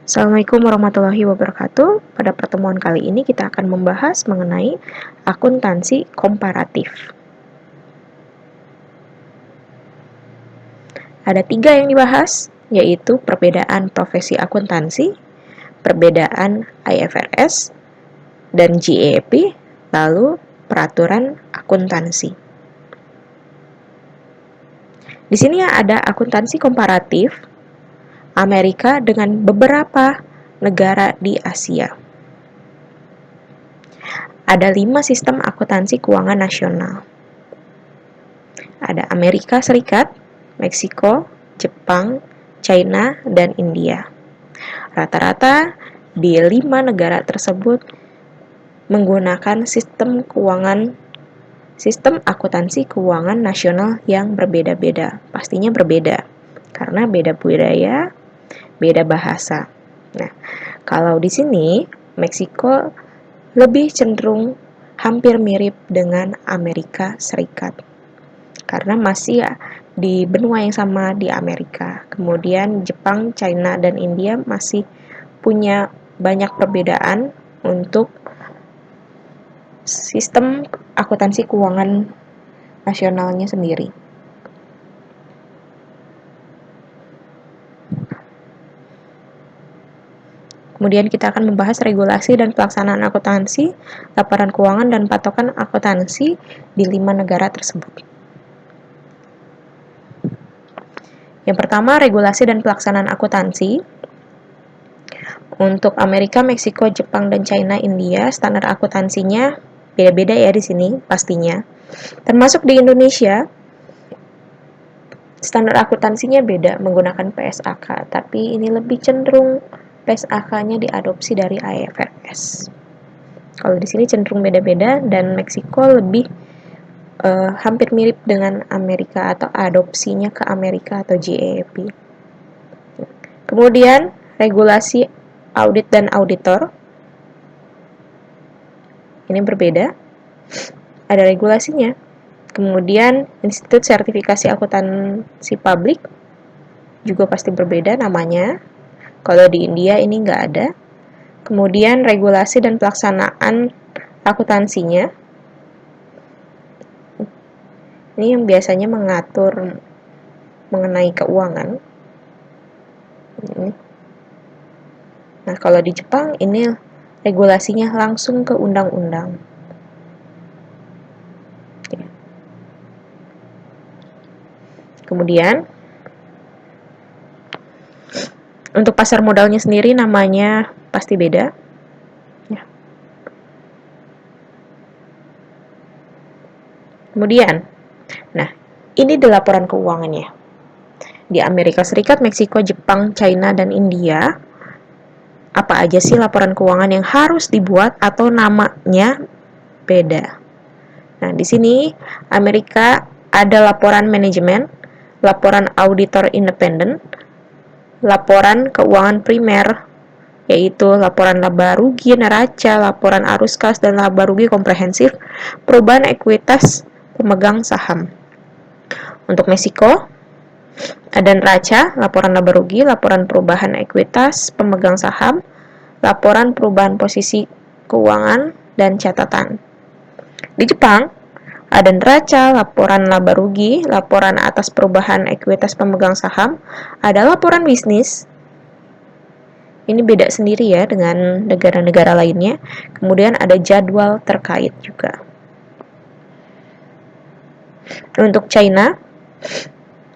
Assalamualaikum warahmatullahi wabarakatuh. Pada pertemuan kali ini kita akan membahas mengenai akuntansi komparatif. Ada 3 yang dibahas, yaitu perbedaan profesi akuntansi, perbedaan IFRS, dan GAAP, lalu peraturan akuntansi. Di sini ada akuntansi komparatif Amerika dengan beberapa negara di Asia. Ada 5 sistem akuntansi keuangan nasional. Ada Amerika Serikat, Meksiko, Jepang, China, dan India. Rata-rata di 5 negara tersebut menggunakan sistem akuntansi keuangan nasional yang berbeda-beda. Pastinya berbeda, karena beda budaya, beda bahasa. Nah, kalau di sini, Meksiko lebih cenderung hampir mirip dengan Amerika Serikat, karena masih di benua yang sama di Amerika. Kemudian Jepang, China, dan India masih punya banyak perbedaan untuk sistem akuntansi keuangan nasionalnya sendiri. Kemudian kita akan membahas regulasi dan pelaksanaan akuntansi, laporan keuangan, dan patokan akuntansi di 5 negara tersebut. Yang pertama, regulasi dan pelaksanaan akuntansi. Untuk Amerika, Meksiko, Jepang, dan China, India, standar akuntansinya beda-beda ya di sini pastinya. Termasuk di Indonesia, standar akuntansinya beda menggunakan PSAK, tapi ini lebih cenderung PSAK-nya diadopsi dari IFRS. Kalau di sini cenderung beda-beda, dan Meksiko lebih hampir mirip dengan Amerika atau adopsinya ke Amerika atau GAAP. Kemudian regulasi audit dan auditor. Ini berbeda. Ada regulasinya. Kemudian Institut Sertifikasi Akuntansi Publik juga pasti berbeda namanya. Kalau di India ini nggak ada. Kemudian regulasi dan pelaksanaan akuntansinya. Ini yang biasanya mengatur mengenai keuangan. Nah, kalau di Jepang ini regulasinya langsung ke undang-undang. Kemudian untuk pasar modalnya sendiri namanya pasti beda. Kemudian, nah ini di laporan keuangannya. Di Amerika Serikat, Meksiko, Jepang, China, dan India, apa aja sih laporan keuangan yang harus dibuat atau namanya beda? Nah, di sini Amerika ada laporan manajemen, laporan auditor independen, laporan keuangan primer, yaitu laporan laba rugi neraca, laporan arus kas, dan laba rugi komprehensif, perubahan ekuitas pemegang saham. Untuk Meksiko, ada neraca, laporan laba rugi, laporan perubahan ekuitas pemegang saham, laporan perubahan posisi keuangan, dan catatan. Di Jepang, ada neraca, laporan laba rugi, laporan atas perubahan ekuitas pemegang saham, ada laporan bisnis. Ini beda sendiri ya dengan negara-negara lainnya. Kemudian ada jadwal terkait juga. Untuk China,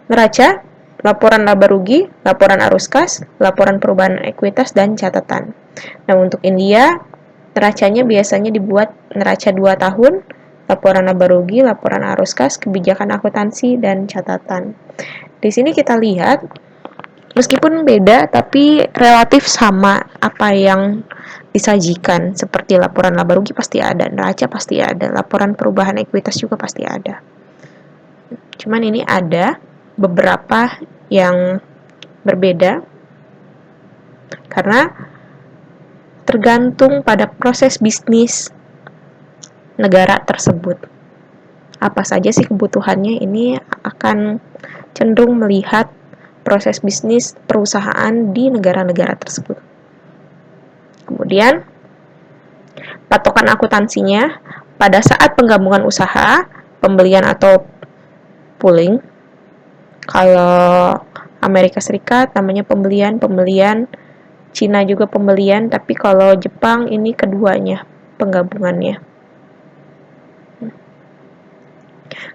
neraca, laporan laba rugi, laporan arus kas, laporan perubahan ekuitas, dan catatan. Nah, untuk India, neracanya biasanya dibuat neraca 2 tahun, laporan laba rugi, laporan arus kas, kebijakan akuntansi, dan catatan. Di sini kita lihat, meskipun beda, tapi relatif sama apa yang disajikan. Seperti laporan laba rugi pasti ada, neraca pasti ada, laporan perubahan ekuitas juga pasti ada. Cuman ini ada beberapa yang berbeda karena tergantung pada proses bisnis negara tersebut. Apa saja sih kebutuhannya, ini akan cenderung melihat proses bisnis perusahaan di negara-negara tersebut. Kemudian, patokan akuntansinya pada saat penggabungan usaha, pembelian atau pooling. Kalau Amerika Serikat namanya pembelian, Cina juga pembelian, tapi kalau Jepang ini keduanya, penggabungannya.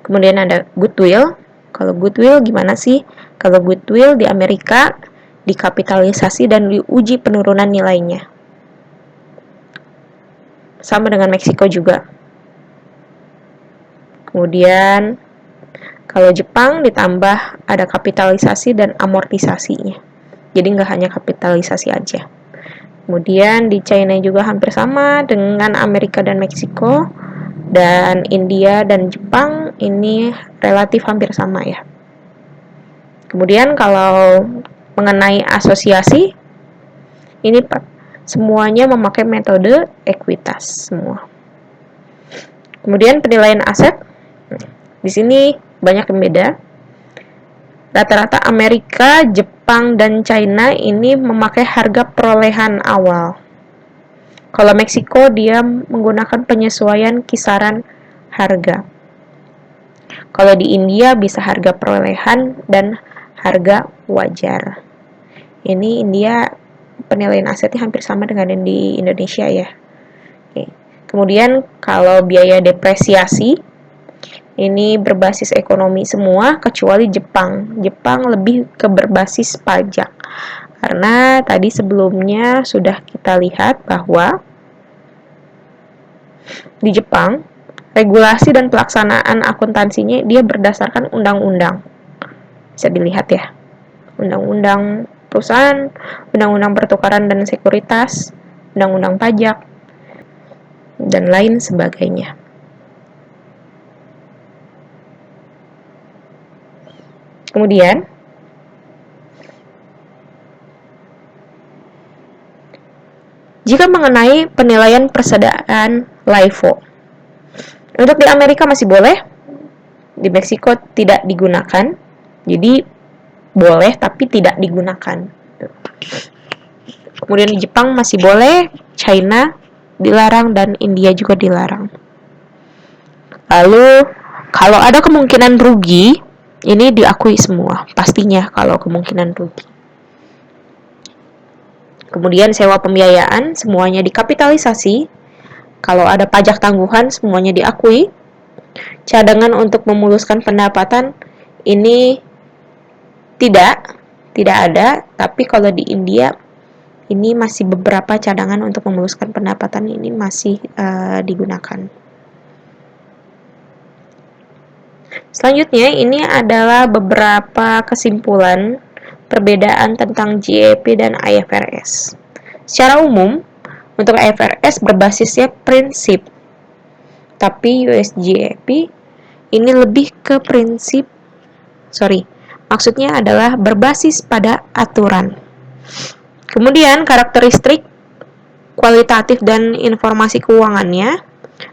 Kemudian ada goodwill. Kalau goodwill gimana sih? Kalau goodwill di Amerika dikapitalisasi dan diuji penurunan nilainya. Sama dengan Meksiko juga. Kemudian kalau Jepang ditambah ada kapitalisasi dan amortisasinya. Jadi nggak hanya kapitalisasi aja. Kemudian di China juga hampir sama dengan Amerika dan Meksiko. Dan India dan Jepang ini relatif hampir sama ya. Kemudian kalau mengenai asosiasi, ini semuanya memakai metode ekuitas semua. Kemudian penilaian aset, di sini banyak yang beda. Rata-rata Amerika, Jepang, dan China ini memakai harga perolehan awal. Kalau Meksiko dia menggunakan penyesuaian kisaran harga. Kalau di India bisa harga perolehan dan harga wajar. Ini India penilaian asetnya hampir sama dengan yang di Indonesia ya. Oke. Kemudian kalau biaya depresiasi ini berbasis ekonomi semua kecuali Jepang. Jepang lebih ke berbasis pajak. Karena tadi sebelumnya sudah kita lihat bahwa di Jepang regulasi dan pelaksanaan akuntansinya dia berdasarkan undang-undang. Bisa dilihat ya. Undang-undang perusahaan, undang-undang pertukaran dan sekuritas, undang-undang pajak, dan lain sebagainya. Kemudian, jika mengenai penilaian persediaan LIFO, untuk di Amerika masih boleh, di Meksiko tidak digunakan, jadi boleh tapi tidak digunakan. Kemudian di Jepang masih boleh, China dilarang, dan India juga dilarang. Lalu, kalau ada kemungkinan rugi, ini diakui semua, pastinya kalau kemungkinan rugi. Kemudian sewa pembiayaan, semuanya dikapitalisasi. Kalau ada pajak tangguhan, semuanya diakui. Cadangan untuk memuluskan pendapatan, ini tidak ada, tapi kalau di India, ini masih beberapa cadangan untuk memuluskan pendapatan ini masih digunakan. Selanjutnya, ini adalah beberapa kesimpulan perbedaan tentang GAAP dan IFRS. Secara umum, untuk IFRS berbasisnya prinsip, tapi US GAAP ini lebih ke maksudnya adalah berbasis pada aturan. Kemudian karakteristik kualitatif dan informasi keuangannya.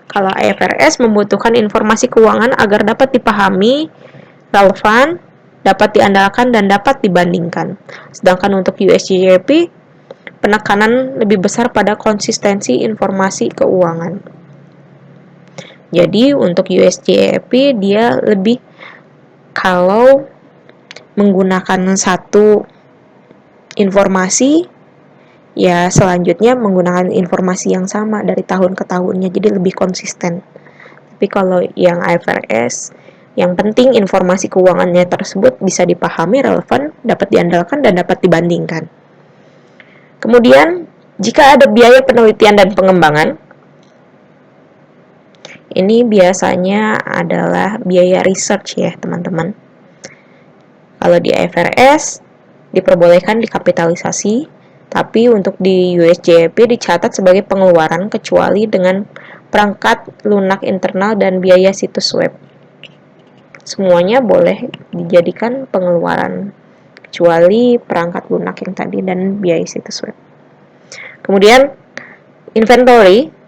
Kalau IFRS membutuhkan informasi keuangan agar dapat dipahami, relevan, dapat diandalkan, dan dapat dibandingkan. Sedangkan untuk US GAAP, penekanan lebih besar pada konsistensi informasi keuangan. Jadi untuk US GAAP dia lebih kalau menggunakan satu informasi, ya selanjutnya menggunakan informasi yang sama dari tahun ke tahunnya, jadi lebih konsisten. Tapi kalau yang IFRS, yang penting informasi keuangannya tersebut bisa dipahami, relevan, dapat diandalkan, dan dapat dibandingkan. Kemudian, jika ada biaya penelitian dan pengembangan, ini biasanya adalah biaya research ya teman-teman. Kalau di IFRS diperbolehkan dikapitalisasi, tapi untuk di USJP dicatat sebagai pengeluaran kecuali dengan perangkat lunak internal dan biaya situs web. Semuanya boleh dijadikan pengeluaran kecuali perangkat lunak yang tadi dan biaya situs web. Kemudian inventory.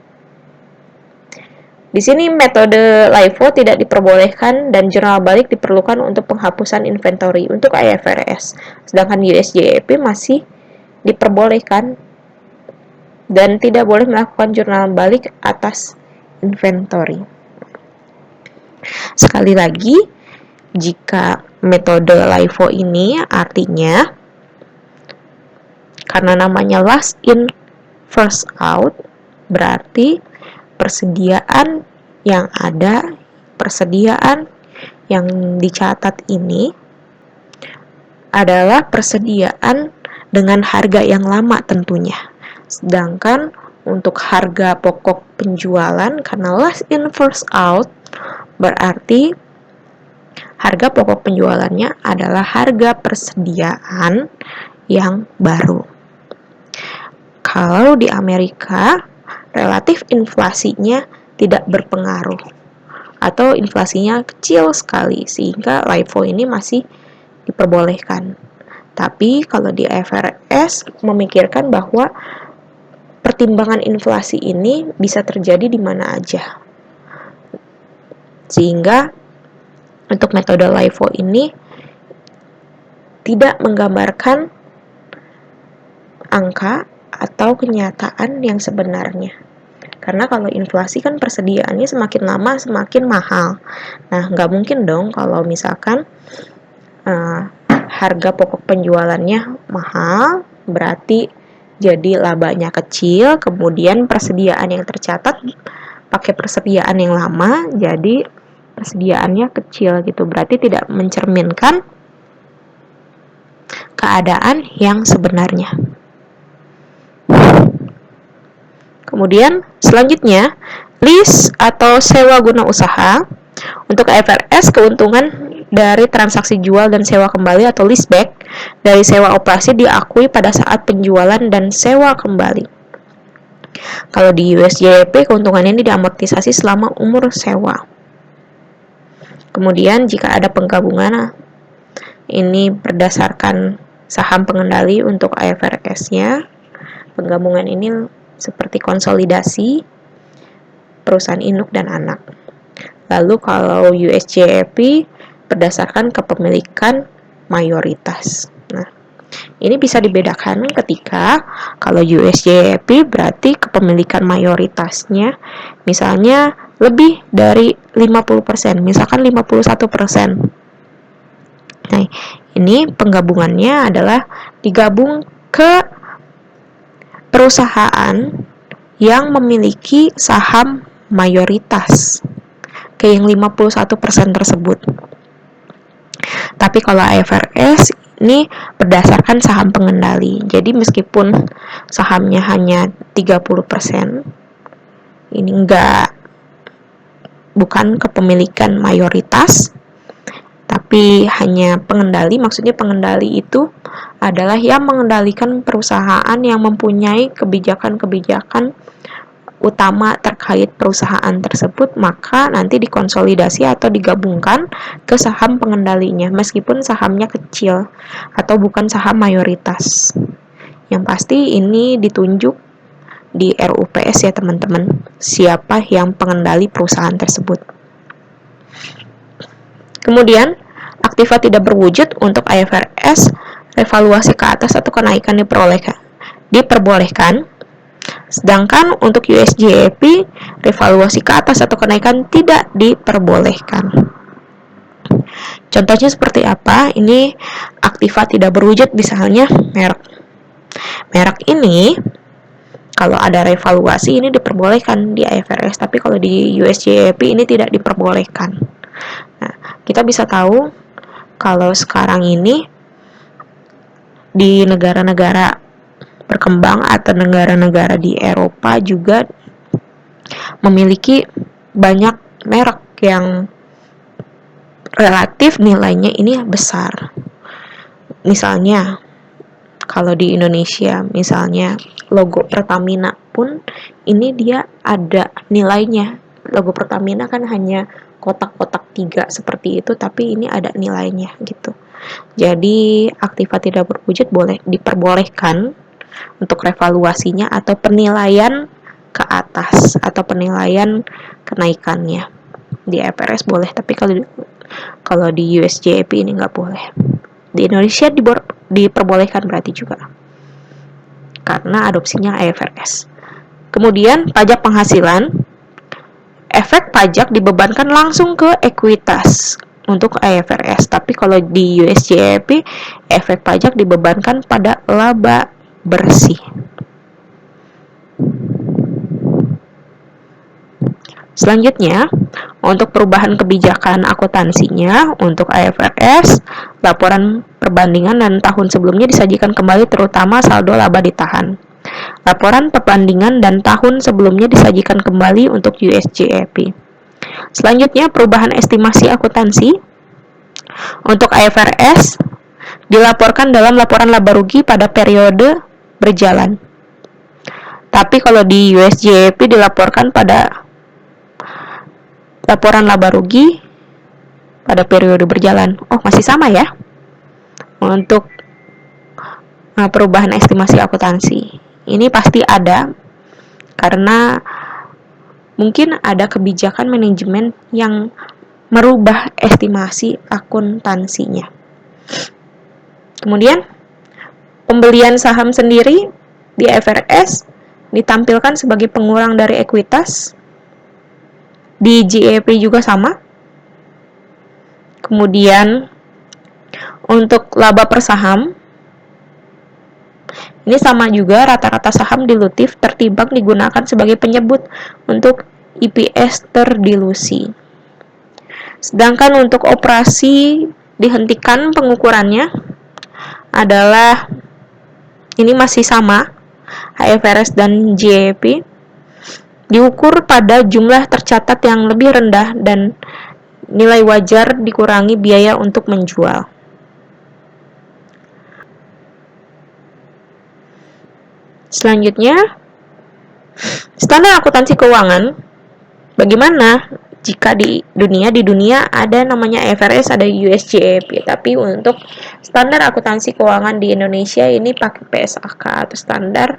Di sini metode LIFO tidak diperbolehkan dan jurnal balik diperlukan untuk penghapusan inventory untuk IFRS. Sedangkan USJP masih diperbolehkan dan tidak boleh melakukan jurnal balik atas inventory. Sekali lagi, jika metode LIFO ini artinya karena namanya last in first out, berarti persediaan yang ada, persediaan yang dicatat ini adalah persediaan dengan harga yang lama tentunya. Sedangkan untuk harga pokok penjualan, karena last in first out, berarti harga pokok penjualannya adalah harga persediaan yang baru. Kalau di Amerika, relatif inflasinya tidak berpengaruh atau inflasinya kecil sekali sehingga LIFO ini masih diperbolehkan. Tapi kalau di IFRS memikirkan bahwa pertimbangan inflasi ini bisa terjadi di mana aja. Sehingga untuk metode LIFO ini tidak menggambarkan angka atau kenyataan yang sebenarnya. Karena kalau inflasi kan persediaannya semakin lama semakin mahal. Nah, nggak mungkin dong kalau misalkan harga pokok penjualannya mahal, berarti jadi labanya kecil, kemudian persediaan yang tercatat pakai persediaan yang lama, jadi persediaannya kecil gitu. Berarti tidak mencerminkan keadaan yang sebenarnya. Kemudian selanjutnya, lease atau sewa guna usaha. Untuk IFRS, keuntungan dari transaksi jual dan sewa kembali atau leaseback dari sewa operasi diakui pada saat penjualan dan sewa kembali. Kalau di USJP, keuntungannya ini diamortisasi selama umur sewa. Kemudian jika ada penggabungan, ini berdasarkan saham pengendali untuk IFRS-nya. Penggabungan ini seperti konsolidasi perusahaan induk dan anak. Lalu kalau USJP berdasarkan kepemilikan mayoritas. Nah, ini bisa dibedakan ketika kalau USJP berarti kepemilikan mayoritasnya misalnya lebih dari 50%, misalkan 51%. Nah, ini penggabungannya adalah digabung ke perusahaan yang memiliki saham mayoritas ke yang 51% tersebut. Tapi kalau IFRS ini berdasarkan saham pengendali. Jadi meskipun sahamnya hanya 30%, ini bukan kepemilikan mayoritas, tapi hanya pengendali. Maksudnya pengendali itu adalah yang mengendalikan perusahaan yang mempunyai kebijakan-kebijakan utama terkait perusahaan tersebut, maka nanti dikonsolidasi atau digabungkan ke saham pengendalinya meskipun sahamnya kecil atau bukan saham mayoritas. Yang pasti ini ditunjuk di RUPS ya teman-teman, siapa yang pengendali perusahaan tersebut. Kemudian, aktiva tidak berwujud untuk IFRS, revaluasi ke atas atau kenaikan diperbolehkan. Sedangkan untuk USJP, revaluasi ke atas atau kenaikan tidak diperbolehkan. Contohnya seperti apa? Ini aktiva tidak berwujud, misalnya merek. Merek ini kalau ada revaluasi ini diperbolehkan di IFRS, tapi kalau di USJP ini tidak diperbolehkan. Nah, kita bisa tahu kalau sekarang ini di negara-negara berkembang atau negara-negara di Eropa juga memiliki banyak merek yang relatif nilainya ini besar. Misalnya kalau di Indonesia, misalnya logo Pertamina pun ini dia ada nilainya. Logo Pertamina kan hanya kotak-kotak 3 seperti itu, tapi ini ada nilainya gitu. Jadi aktiva tidak berwujud boleh diperbolehkan untuk revaluasinya atau penilaian ke atas atau penilaian kenaikannya. Di IFRS boleh, tapi kalau di USJP ini nggak boleh. Di Indonesia diperbolehkan berarti juga karena adopsinya IFRS. Kemudian pajak penghasilan, efek pajak dibebankan langsung ke ekuitas untuk IFRS. Tapi kalau di US GAAP, efek pajak dibebankan pada laba bersih. Selanjutnya, untuk perubahan kebijakan akuntansinya untuk IFRS, laporan perbandingan dan tahun sebelumnya disajikan kembali terutama saldo laba ditahan. Laporan perbandingan dan tahun sebelumnya disajikan kembali untuk US GAAP. Selanjutnya, perubahan estimasi akuntansi untuk IFRS dilaporkan dalam laporan laba rugi pada periode berjalan. Tapi kalau di US GAAP dilaporkan pada laporan laba rugi pada periode berjalan. Oh, masih sama ya untuk perubahan estimasi akuntansi. Ini pasti ada karena mungkin ada kebijakan manajemen yang merubah estimasi akuntansinya. Kemudian, pembelian saham sendiri di IFRS ditampilkan sebagai pengurang dari ekuitas. Di GAAP juga sama. Kemudian untuk laba per saham ini sama juga, rata-rata saham dilutif tertimbang digunakan sebagai penyebut untuk EPS terdilusi. Sedangkan untuk operasi dihentikan pengukurannya adalah ini masih sama, IFRS dan GAAP diukur pada jumlah tercatat yang lebih rendah dan nilai wajar dikurangi biaya untuk menjual. Selanjutnya, standar akuntansi keuangan. Bagaimana jika di dunia ada namanya IFRS, ada US GAAP, tapi untuk standar akuntansi keuangan di Indonesia ini pakai PSAK atau standar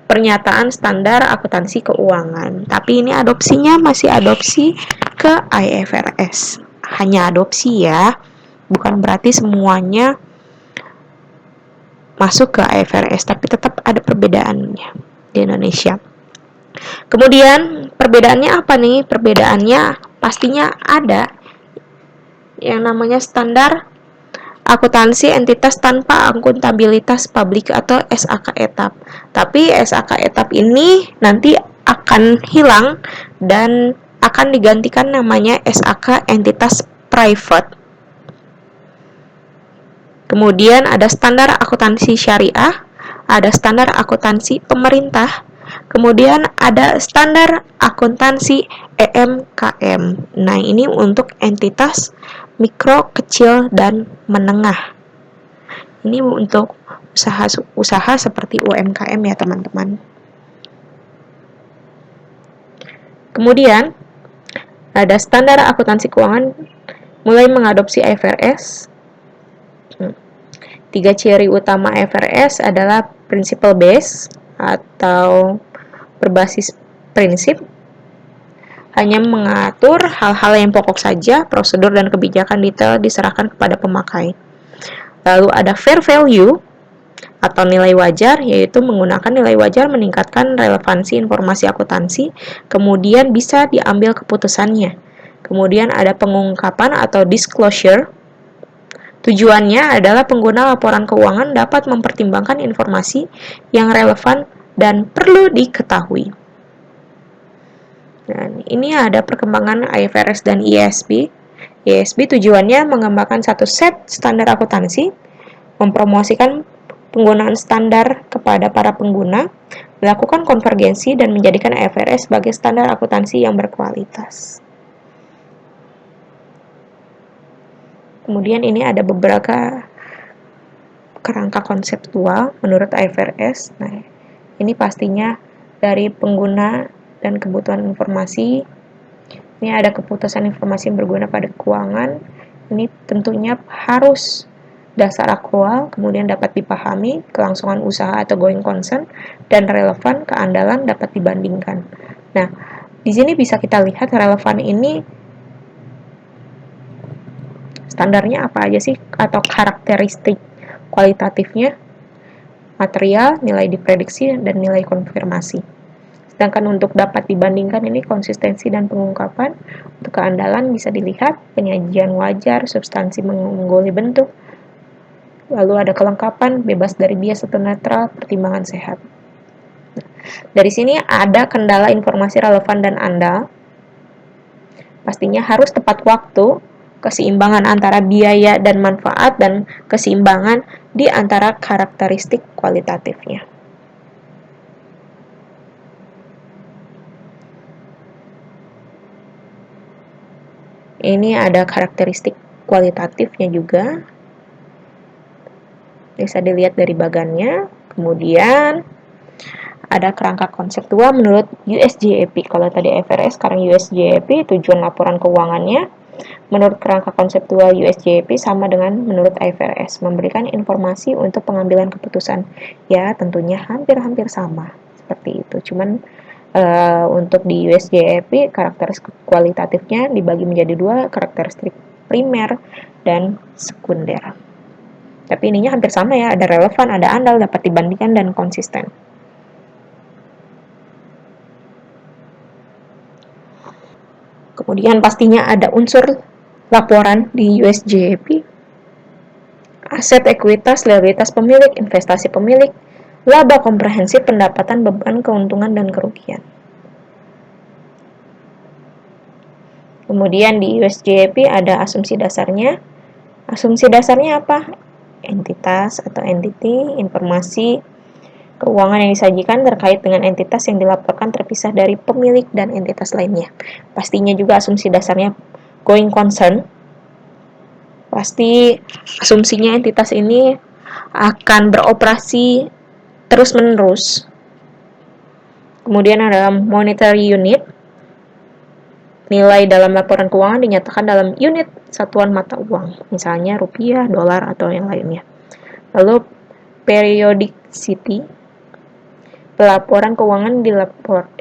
pernyataan standar akuntansi keuangan. Tapi ini adopsinya masih adopsi ke IFRS. Hanya adopsi ya, bukan berarti semuanya masuk ke IFRS, tapi tetap ada perbedaannya di Indonesia. Kemudian perbedaannya apa nih? Perbedaannya pastinya ada yang namanya standar akuntansi entitas tanpa akuntabilitas publik atau SAK etap. Tapi SAK etap ini nanti akan hilang dan akan digantikan namanya SAK entitas private. Kemudian ada standar akuntansi syariah, ada standar akuntansi pemerintah, kemudian ada standar akuntansi EMKM. Nah, ini untuk entitas mikro, kecil, dan menengah. Ini untuk usaha seperti UMKM ya teman-teman. Kemudian ada standar akuntansi keuangan mulai mengadopsi IFRS. 3 ciri utama IFRS adalah principle based atau berbasis prinsip, hanya mengatur hal-hal yang pokok saja, prosedur dan kebijakan detail diserahkan kepada pemakai. Lalu ada fair value atau nilai wajar, yaitu menggunakan nilai wajar meningkatkan relevansi informasi akuntansi, kemudian bisa diambil keputusannya. Kemudian ada pengungkapan atau disclosure. Tujuannya adalah pengguna laporan keuangan dapat mempertimbangkan informasi yang relevan dan perlu diketahui. Dan ini ada perkembangan IFRS dan IASB. IASB tujuannya mengembangkan satu set standar akuntansi, mempromosikan penggunaan standar kepada para pengguna, melakukan konvergensi, dan menjadikan IFRS sebagai standar akuntansi yang berkualitas. Kemudian ini ada beberapa kerangka konseptual menurut IFRS. Nah, ini pastinya dari pengguna dan kebutuhan informasi. Ini ada keputusan informasi yang berguna pada keuangan. Ini tentunya harus dasar akrual, kemudian dapat dipahami, kelangsungan usaha atau going concern, dan relevan, keandalan dapat dibandingkan. Nah, di sini bisa kita lihat relevan ini standarnya apa aja sih, atau karakteristik kualitatifnya, material, nilai diprediksi, dan nilai konfirmasi. Sedangkan untuk dapat dibandingkan ini konsistensi dan pengungkapan. Untuk keandalan bisa dilihat penyajian wajar, substansi mengungguli bentuk, lalu ada kelengkapan, bebas dari bias atau netral, pertimbangan sehat. Dari sini ada kendala informasi relevan dan andal. Pastinya harus tepat waktu, keseimbangan antara biaya dan manfaat, dan keseimbangan di antara karakteristik kualitatifnya. Ini ada karakteristik kualitatifnya juga. Bisa dilihat dari bagannya. Kemudian ada kerangka konseptual menurut USGAP. Kalau tadi IFRS, sekarang USGAP, tujuan laporan keuangannya. Menurut kerangka konseptual USGAP sama dengan menurut IFRS, memberikan informasi untuk pengambilan keputusan. Ya, tentunya hampir-hampir sama seperti itu. Cuman untuk di USGAP karakteristik kualitatifnya dibagi menjadi dua, karakteristik primer dan sekunder. Tapi ininya hampir sama ya, ada relevan, ada andal, dapat dibandingkan, dan konsisten. Kemudian pastinya ada unsur laporan di USGAP, aset, ekuitas, liabilitas pemilik, investasi pemilik, laba komprehensif, pendapatan, beban, keuntungan, dan kerugian. Kemudian di USGAP ada asumsi dasarnya. Asumsi dasarnya apa? Entitas atau entity, informasi keuangan yang disajikan terkait dengan entitas yang dilaporkan terpisah dari pemilik dan entitas lainnya. Pastinya juga asumsi dasarnya going concern. Pasti asumsinya entitas ini akan beroperasi terus-menerus. Kemudian ada monetary unit. Nilai dalam laporan keuangan dinyatakan dalam unit satuan mata uang, misalnya rupiah, dolar, atau yang lainnya. Lalu periodicity, pelaporan keuangan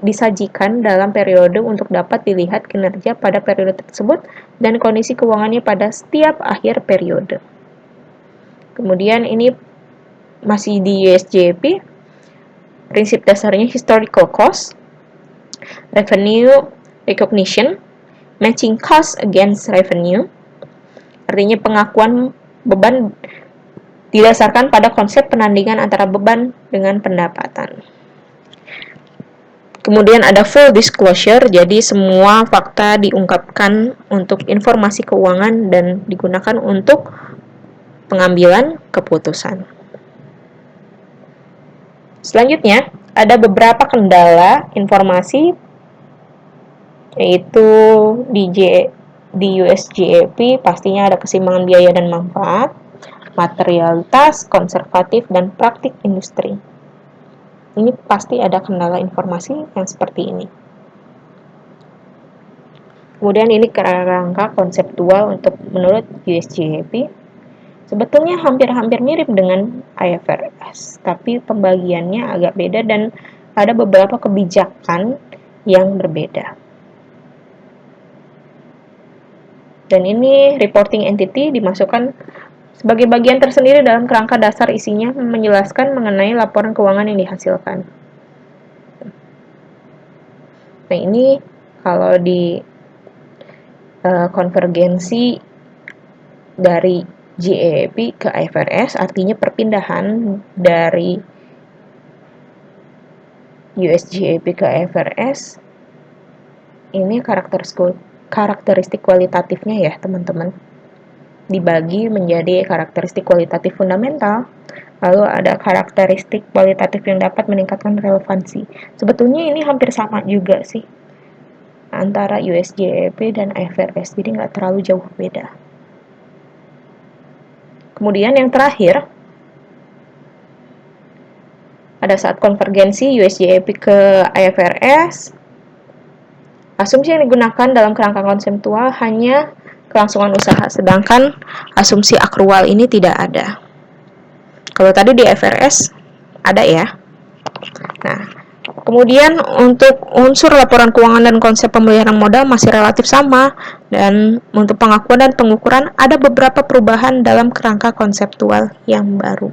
disajikan dalam periode untuk dapat dilihat kinerja pada periode tersebut dan kondisi keuangannya pada setiap akhir periode. Kemudian ini masih di USGAP, prinsip dasarnya historical cost, revenue recognition, matching cost against revenue, artinya pengakuan beban didasarkan pada konsep penandingan antara beban dengan pendapatan. Kemudian ada full disclosure, jadi semua fakta diungkapkan untuk informasi keuangan dan digunakan untuk pengambilan keputusan. Selanjutnya, ada beberapa kendala informasi, yaitu di USGAP pastinya ada keseimbangan biaya dan manfaat, materialitas, konservatif, dan praktik industri. Ini pasti ada kendala informasi yang seperti ini. Kemudian ini kerangka konseptual untuk menurut USGAP. Sebetulnya hampir-hampir mirip dengan IFRS, tapi pembagiannya agak beda dan ada beberapa kebijakan yang berbeda. Dan ini reporting entity dimasukkan sebagai bagian tersendiri dalam kerangka dasar, isinya menjelaskan mengenai laporan keuangan yang dihasilkan. Nah, ini kalau di konvergensi dari GAAP ke IFRS, artinya perpindahan dari USGAP ke IFRS, ini karakteristik kualitatifnya ya teman-teman, dibagi menjadi karakteristik kualitatif fundamental, lalu ada karakteristik kualitatif yang dapat meningkatkan relevansi. Sebetulnya ini hampir sama juga sih antara USGAP dan IFRS, jadi nggak terlalu jauh beda. Kemudian yang terakhir, pada saat konvergensi USGAP ke IFRS, asumsi yang digunakan dalam kerangka konseptual hanya kelangsungan usaha, sedangkan asumsi akrual ini tidak ada. Kalau tadi di IFRS ada ya. Nah, Kemudian untuk unsur laporan keuangan dan konsep pemeliharaan modal masih relatif sama, dan untuk pengakuan dan pengukuran ada beberapa perubahan dalam kerangka konseptual yang baru.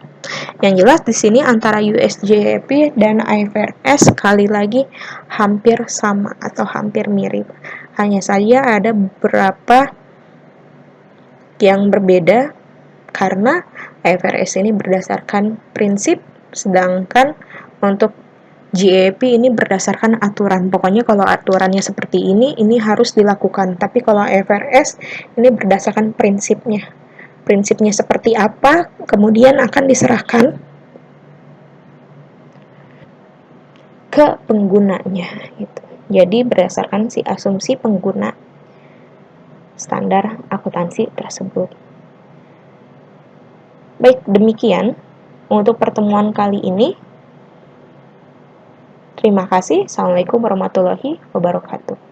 Yang jelas di sini antara USJP dan IFRS sekali lagi hampir sama atau hampir mirip. Hanya saja ada beberapa yang berbeda karena IFRS ini berdasarkan prinsip, sedangkan untuk GAP ini berdasarkan aturan. Pokoknya kalau aturannya seperti ini harus dilakukan. Tapi kalau IFRS ini berdasarkan prinsipnya. Prinsipnya seperti apa, kemudian akan diserahkan ke penggunanya gitu. Jadi berdasarkan si asumsi pengguna standar akuntansi tersebut. Baik, demikian untuk pertemuan kali ini. Terima kasih. Assalamualaikum warahmatullahi wabarakatuh.